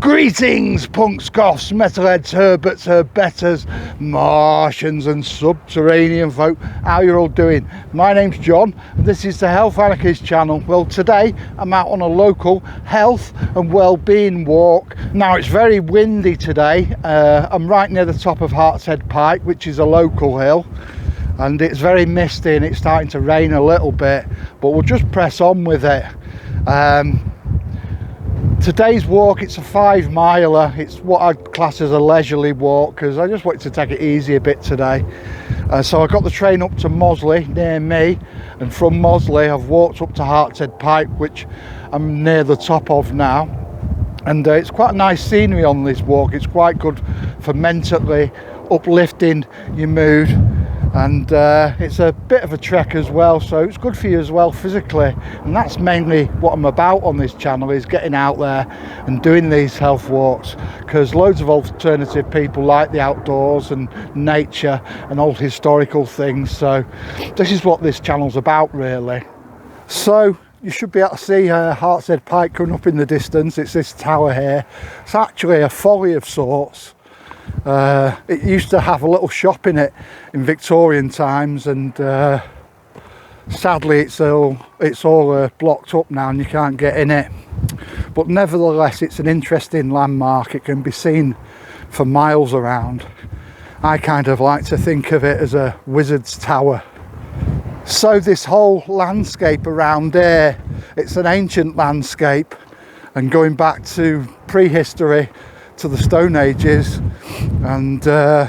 Greetings, punks, goths, metalheads, herberts, herbetters, Martians and subterranean folk. How you all doing? My name's John and this is the Health Anarchist channel. Well, today I'm out on a local health and well-being walk. Now it's very windy today. I'm right near the top of Heartshead Pike, which is a local hill, and it's very misty and it's starting to rain a little bit, but we'll just press on with it. Today's walk, it's a 5 miler. It's what I'd class as a leisurely walk because I just wanted to take it easy a bit today. So I got the train up to Mosley near me, and from Mosley I've walked up to Hartshead Pike, which I'm near the top of now. And it's quite nice scenery on this walk. It's quite good for mentally uplifting your mood, and it's a bit of a trek as well, so it's good for you as well physically. And that's mainly what I'm about on this channel, is getting out there and doing these health walks, because loads of alternative people like the outdoors and nature and old historical things. So this is what this channel's about, really. So you should be able to see Hartshead Pike coming up in the distance. It's this tower here. It's actually a folly of sorts. It used to have a little shop in it in Victorian times, and sadly it's all blocked up now and you can't get in it. But nevertheless, it's an interesting landmark. It can be seen for miles around. I kind of like to think of it as a wizard's tower. So this whole landscape around here, it's an ancient landscape, and going back to prehistory, to the Stone Ages, and there's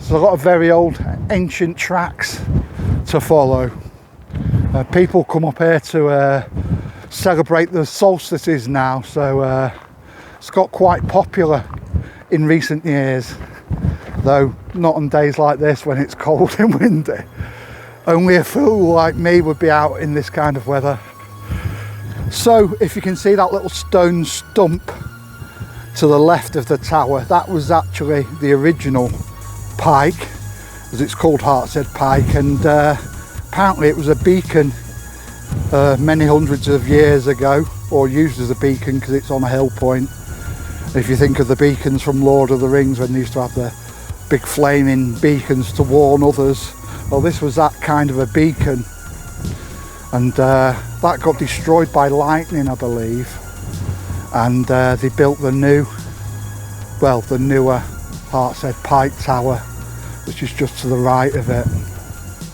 a lot of very old ancient tracks to follow. People come up here to celebrate the solstices now, so it's got quite popular in recent years, though not on days like this when it's cold and windy. Only a fool like me would be out in this kind of weather. So if you can see that little stone stump to the left of the tower, that was actually the original pike, as it's called Hartshead Pike, and apparently it was a beacon many hundreds of years ago, or used as a beacon because it's on a hill point. If you think of the beacons from Lord of the Rings, when they used to have the big flaming beacons to warn others, well, this was that kind of a beacon, and that got destroyed by lightning, I believe. And they built the newer Hartshead Pike Tower, which is just to the right of it.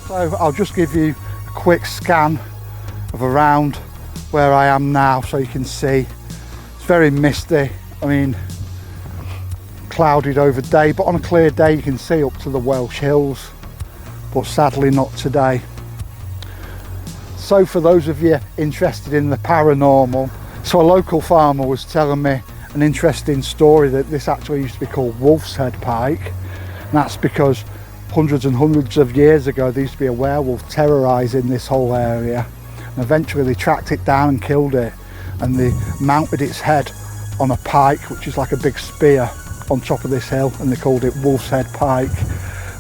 So I'll just give you a quick scan of around where I am now, so you can see. It's very misty, I mean clouded over day, but on a clear day you can see up to the Welsh hills, but sadly not today. So for those of you interested in the paranormal, so a local farmer was telling me an interesting story that this actually used to be called Wolf's Head Pike. And that's because hundreds and hundreds of years ago there used to be a werewolf terrorising this whole area. And eventually they tracked it down and killed it. And they mounted its head on a pike, which is like a big spear, on top of this hill. And they called it Wolf's Head Pike.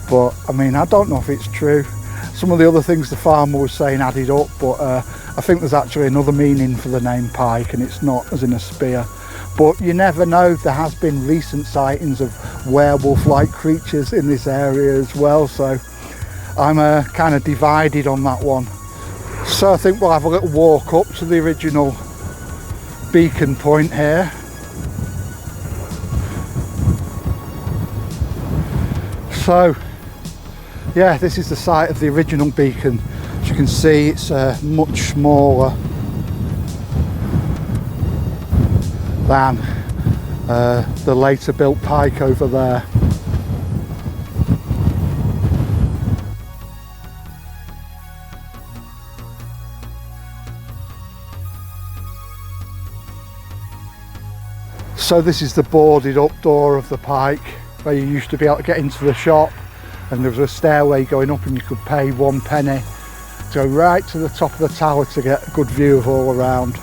But I mean, I don't know if it's true. Some of the other things the farmer was saying added up, but I think there's actually another meaning for the name pike, and it's not as in a spear. But you never know, there has been recent sightings of werewolf-like creatures in this area as well, so I'm kind of divided on that one. So I think we'll have a little walk up to the original beacon point here. So yeah, this is the site of the original beacon. As you can see, it's much smaller than the later built pike over there. So this is the boarded up door of the pike, where you used to be able to get into the shop, and there was a stairway going up and you could pay 1 penny to go right to the top of the tower to get a good view of all around.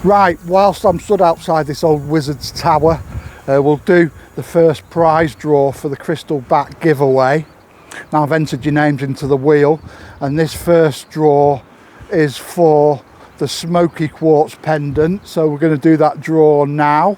Right, whilst I'm stood outside this old wizard's tower, we'll do the first prize draw for the crystal bat giveaway. Now I've entered your names into the wheel, and this first draw is for the smoky quartz pendant, so we're going to do that draw now.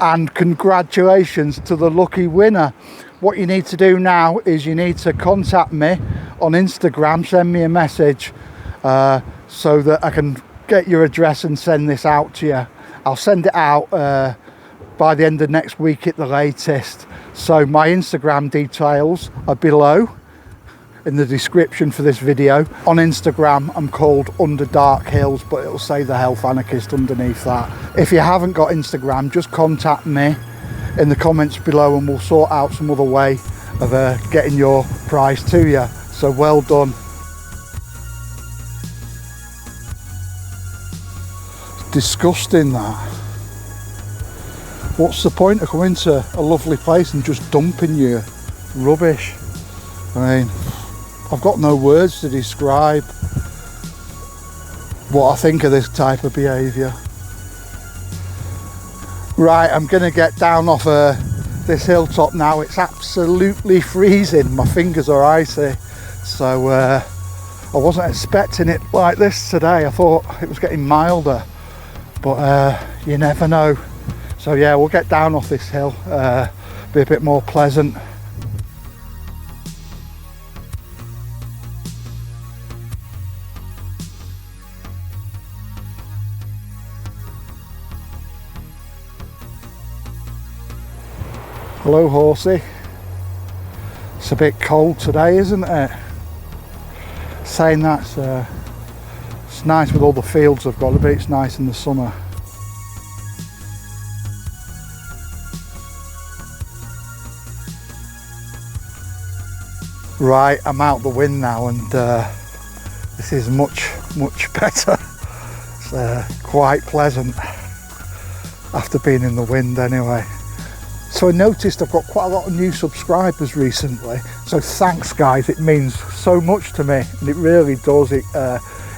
And congratulations to the lucky winner. What you need to do now is you need to contact me on Instagram, send me a message so that I can get your address and send this out to you. I'll send it out by the end of next week at the latest. So my Instagram details are below in the description for this video. On Instagram I'm called Under Dark Hills, but it'll say the Health Anarchist underneath that. If you haven't got Instagram, just contact me in the comments below and we'll sort out some other way of getting your prize to you. So well done. It's disgusting, that. What's the point of coming to a lovely place and just dumping your rubbish? I mean, I've got no words to describe what I think of this type of behaviour. Right, I'm going to get down off this hilltop now. It's absolutely freezing. My fingers are icy. So I wasn't expecting it like this today. I thought it was getting milder. But you never know. So yeah, we'll get down off this hill. Be a bit more pleasant. Hello horsey. It's a bit cold today, isn't it? Saying that, it's nice with all the fields I've got, but it's nice in the summer. Right, I'm out the wind now and this is much better. It's quite pleasant after being in the wind anyway. So I noticed I've got quite a lot of new subscribers recently, so thanks guys, it means so much to me and it really does. It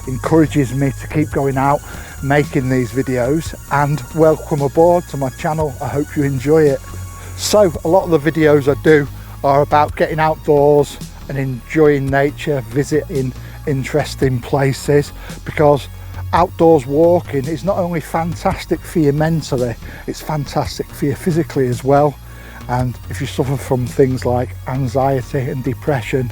encourages me to keep going out making these videos, and welcome aboard to my channel. I hope you enjoy it. So a lot of the videos I do are about getting outdoors and enjoying nature, visiting interesting places, because outdoors walking is not only fantastic for you mentally, it's fantastic for you physically as well. And if you suffer from things like anxiety and depression,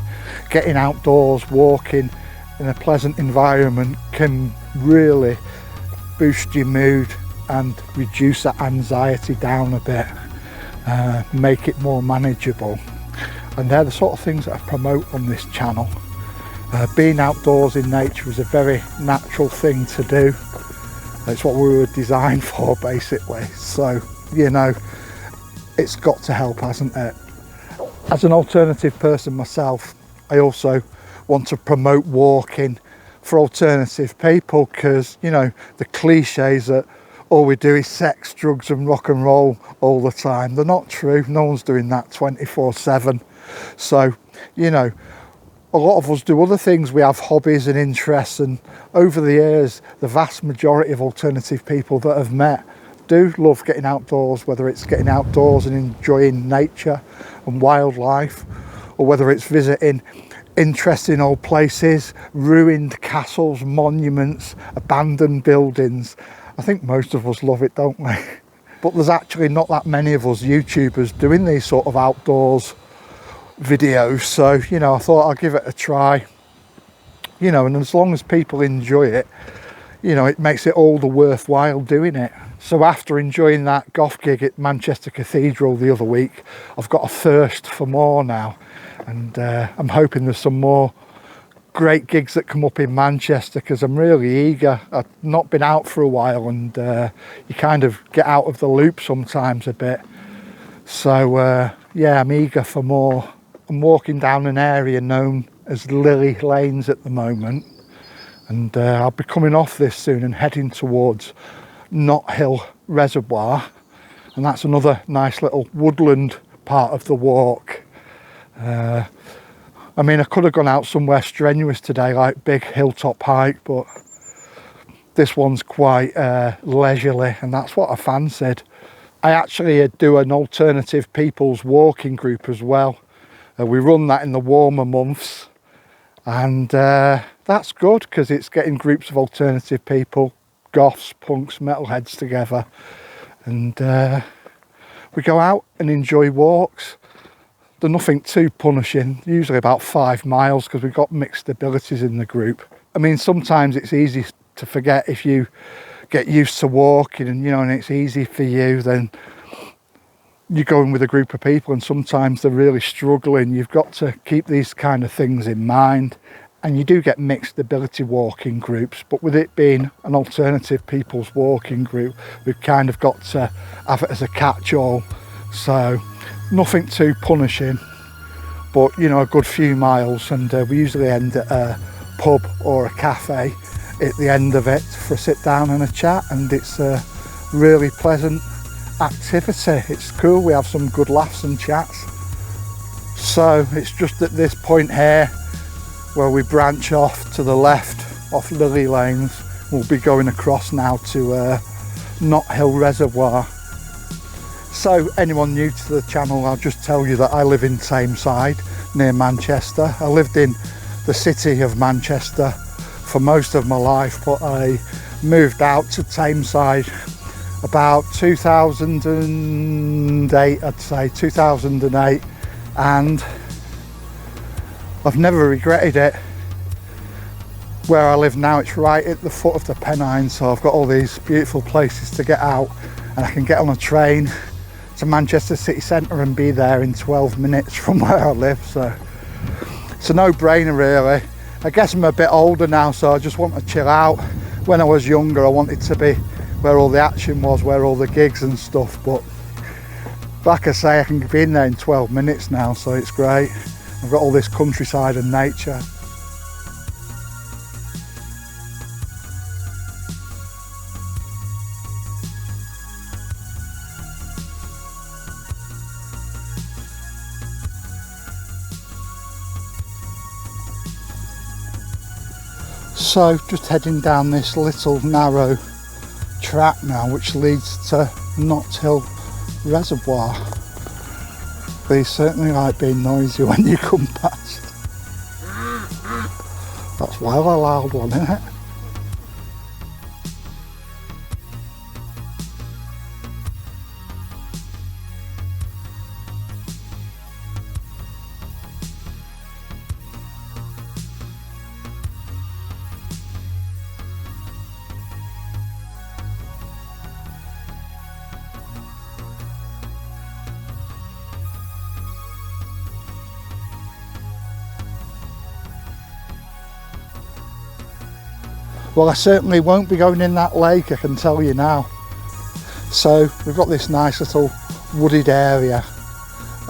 getting outdoors, walking in a pleasant environment can really boost your mood and reduce that anxiety down a bit, make it more manageable. And they're the sort of things that I promote on this channel. Being outdoors in nature is a very natural thing to do. It's what we were designed for, basically. So, you know, it's got to help, hasn't it? As an alternative person myself, I also want to promote walking for alternative people, because, you know, the cliches that all we do is sex, drugs and rock and roll all the time, they're not true. No one's doing that 24/7. So, you know, a lot of us do other things. We have hobbies and interests, and over the years the vast majority of alternative people that I've met do love getting outdoors, whether it's getting outdoors and enjoying nature and wildlife, or whether it's visiting interesting old places, ruined castles, monuments, abandoned buildings. I think most of us love it, don't we? But there's actually not that many of us YouTubers doing these sort of outdoors videos, so, you know, I thought I'd give it a try, you know, and as long as people enjoy it, you know, it makes it all the worthwhile doing it. So after enjoying that goth gig at Manchester Cathedral the other week, I've got a thirst for more now, and I'm hoping there's some more great gigs that come up in Manchester, because I'm really eager. I've not been out for a while, and you kind of get out of the loop sometimes a bit. So yeah, I'm eager for more. I'm walking down an area known as Lily Lanes at the moment, and I'll be coming off this soon and heading towards Knott Reservoir, and that's another nice little woodland part of the walk. I mean, I could have gone out somewhere strenuous today, like big hilltop hike, but this one's quite leisurely, and that's what I fancied. I actually do an alternative people's walking group as well. We run that in the warmer months, and that's good because it's getting groups of alternative people, goths, punks, metalheads together, and we go out and enjoy walks. They're nothing too punishing, usually about 5 miles, because we've got mixed abilities in the group. I mean, sometimes it's easy to forget if you get used to walking and, you know, and it's easy for you, then you're going with a group of people and sometimes they're really struggling. You've got to keep these kind of things in mind. And you do get mixed ability walking groups, but with it being an alternative people's walking group, we've kind of got to have it as a catch-all. So nothing too punishing, but you know, a good few miles, and we usually end at a pub or a cafe at the end of it for a sit down and a chat, and it's a really pleasant activity. It's cool, we have some good laughs and chats. So it's just at this point here where we branch off to the left off Lily Lanes. We'll be going across now to Knott Reservoir. So anyone new to the channel, I'll just tell you that I live in Tameside near Manchester. I lived in the city of Manchester for most of my life, but I moved out to Tameside about 2008, I'd say 2008, and I've never regretted it. Where I live now, it's right at the foot of the Pennines, so I've got all these beautiful places to get out, and I can get on a train to Manchester city centre and be there in 12 minutes from where I live, so it's a no-brainer really. I guess I'm a bit older now, so I just want to chill out. When I was younger, I wanted to be where all the action was, where all the gigs and stuff, but like I say, I can be in there in 12 minutes now, so it's great. I've got all this countryside and nature. So just heading down this little narrow track now, which leads to Knott Reservoir. They certainly like being noisy when you come past. That's well a loud one, isn't it? Well, I certainly won't be going in that lake, I can tell you now. So we've got this nice little wooded area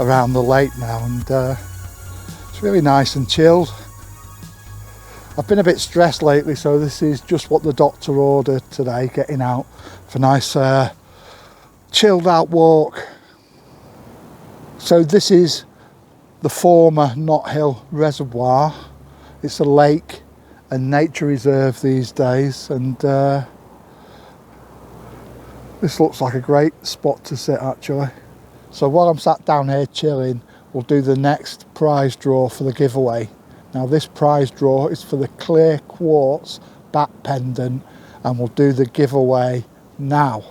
around the lake now, and it's really nice and chilled. I've been a bit stressed lately, so this is just what the doctor ordered today, getting out for a nice chilled out walk. So this is the former Knott Reservoir. It's a lake and nature reserve these days, and this looks like a great spot to sit actually. So while I'm sat down here chilling, we'll do the next prize draw for the giveaway. Now this prize draw is for the clear quartz back pendant, and we'll do the giveaway now.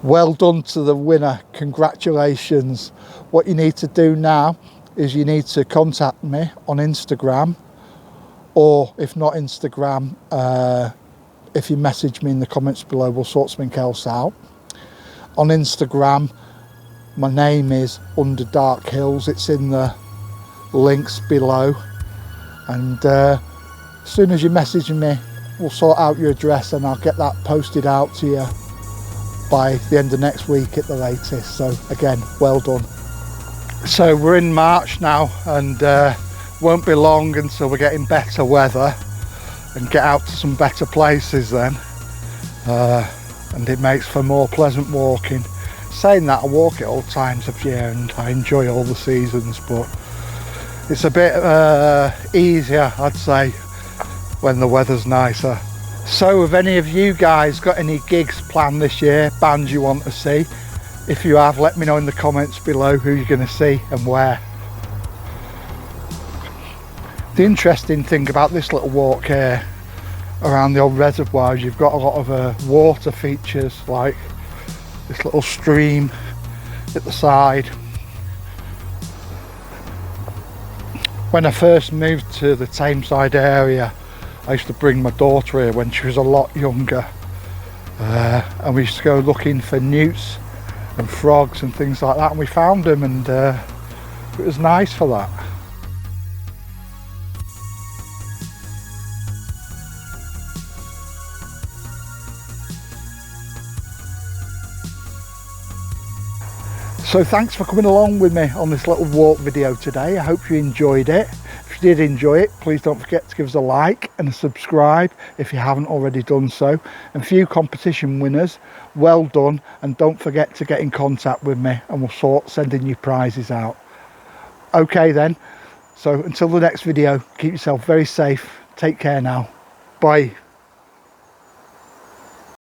Well done to the winner, congratulations. What you need to do now is you need to contact me on Instagram, or if not Instagram, if you message me in the comments below, we'll sort something else out. On Instagram, my name is Under Dark Hills, it's in the links below, and as soon as you message me, we'll sort out your address and I'll get that posted out to you. by the end of next week at the latest. So again, well done. So we're in March now, and won't be long until we're getting better weather and get out to some better places then, and it makes for more pleasant walking. Saying that, I walk at all times of year and I enjoy all the seasons, but it's a bit easier, I'd say, when the weather's nicer. So have any of you guys got any gigs planned this year, bands you want to see? If you have, let me know in the comments below who you're going to see and where. The interesting thing about this little walk here around the old reservoir is you've got a lot of water features, like this little stream at the side. When I first moved to the Tameside area, I used to bring my daughter here when she was a lot younger, and we used to go looking for newts and frogs and things like that, and we found them, and it was nice for that. So thanks for coming along with me on this little walk video today. I hope you enjoyed it. If you did enjoy it, please don't forget to give us a like and a subscribe if you haven't already done so. And for you competition winners, well done, and don't forget to get in contact with me and we'll sort sending you prizes out. Okay then, so until the next video, keep yourself very safe. Take care now. Bye.